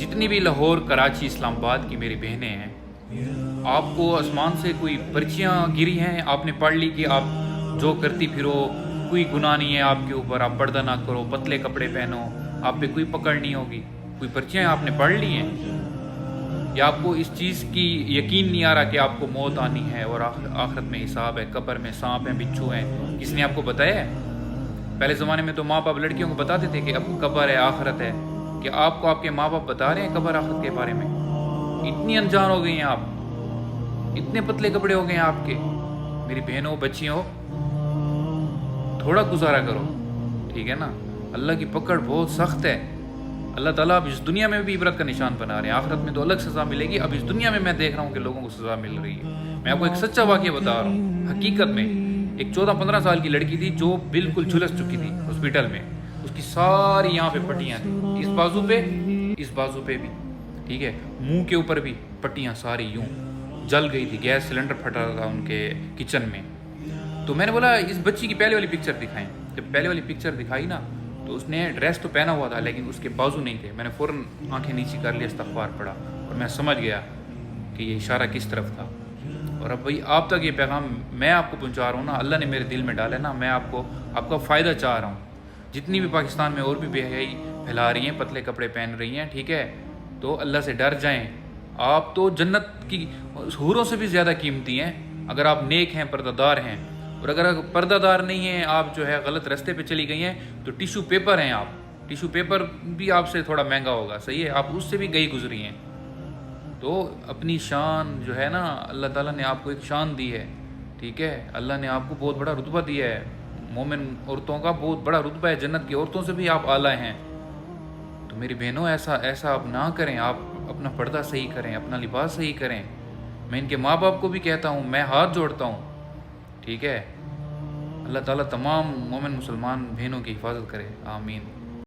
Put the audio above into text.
جتنی بھی لاہور، کراچی، اسلام آباد کی میری بہنیں ہیں، آپ کو آسمان سے کوئی پرچیاں گری ہیں، آپ نے پڑھ لی کہ آپ جو کرتی پھرو، کوئی گناہ نہیں ہے آپ کے اوپر، آپ پردہ نہ کرو، پتلے کپڑے پہنو، آپ پہ کوئی پکڑ نہیں ہوگی، کوئی پرچیاں آپ نے پڑھ لی ہیں؟ یا آپ کو اس چیز کی یقین نہیں آ رہا کہ آپ کو موت آنی ہے اور آخرت میں حساب ہے، قبر میں سانپ ہیں، بچھو ہیں؟ کس نے آپ کو بتایا ہے؟ پہلے زمانے میں تو ماں باپ لڑکیوں کو بتاتے تھے کہ اب قبر ہے، آخرت ہے، کہ آپ کو آپ کے ماں باپ بتا رہے ہیں قبر آخرت کے بارے میں؟ اتنی انجان ہو گئی ہیں آپ، اتنے پتلے کپڑے ہو گئے ہیں آپ کے. میری بہنوں، بچیوں، تھوڑا گزارا کرو، ٹھیک ہے نا؟ اللہ کی پکڑ بہت سخت ہے. اللہ تعالیٰ اب اس دنیا میں بھی عبرت کا نشان بنا رہے ہیں، آخرت میں تو الگ سزا ملے گی. اب اس دنیا میں دیکھ رہا ہوں کہ لوگوں کو سزا مل رہی ہے. میں آپ کو ایک سچا واقعہ بتا رہا ہوں. حقیقت میں ایک 14-15 سال کی لڑکی تھی جو بالکل جھلس چکی تھی ہاسپٹل میں. اس کی ساری یہاں پہ پٹیاں تھیں، اس بازو پہ، اس بازو پہ بھی، ٹھیک ہے، منہ کے اوپر بھی پٹیاں ساری یوں. جل گئی تھی، گیس سلنڈر پھٹا تھا ان کے کچن میں. تو میں نے بولا اس بچی کی پہلے والی پکچر دکھائیں. جب پہلے والی پکچر دکھائی نا، تو اس نے ڈریس تو پہنا ہوا تھا لیکن اس کے بازو نہیں تھے. میں نے فوراً آنکھیں نیچی کر لی، استغفار پڑھا، اور میں سمجھ گیا کہ یہ اشارہ کس طرف تھا. اور اب بھائی آپ تک یہ پیغام میں آپ کو پہنچا رہا ہوں نا، اللہ نے میرے دل میں ڈالا نا، میں آپ کا فائدہ چاہ رہا ہوں. جتنی بھی پاکستان میں اور بھی بے حیائی پھیلا رہی ہیں، پتلے کپڑے پہن رہی ہیں، ٹھیک ہے، تو اللہ سے ڈر جائیں. آپ تو جنت کی حوروں سے بھی زیادہ قیمتی ہیں اگر آپ نیک ہیں، پردہ دار ہیں. اور اگر پردہ دار نہیں ہیں، آپ جو ہے غلط راستے پہ چلی گئی ہیں، تو ٹیشو پیپر ہیں آپ. ٹیشو پیپر بھی آپ سے تھوڑا مہنگا ہوگا، صحیح ہے، آپ اس سے بھی گئی گزری ہیں. تو اپنی شان جو ہے نا، اللہ تعالیٰ نے آپ کو ایک شان دی ہے، ٹھیک ہے، اللہ نے آپ کو بہت بڑا رتبہ دیا ہے. مومن عورتوں کا بہت بڑا رتبہ ہے، جنت کی عورتوں سے بھی آپ اعلیٰ ہیں. تو میری بہنوں، ایسا آپ نہ کریں. آپ اپنا پردہ صحیح کریں، اپنا لباس صحیح کریں. میں ان کے ماں باپ کو بھی کہتا ہوں، میں ہاتھ جوڑتا ہوں، ٹھیک ہے. اللہ تعالیٰ تمام مومن مسلمان بہنوں کی حفاظت کرے، آمین.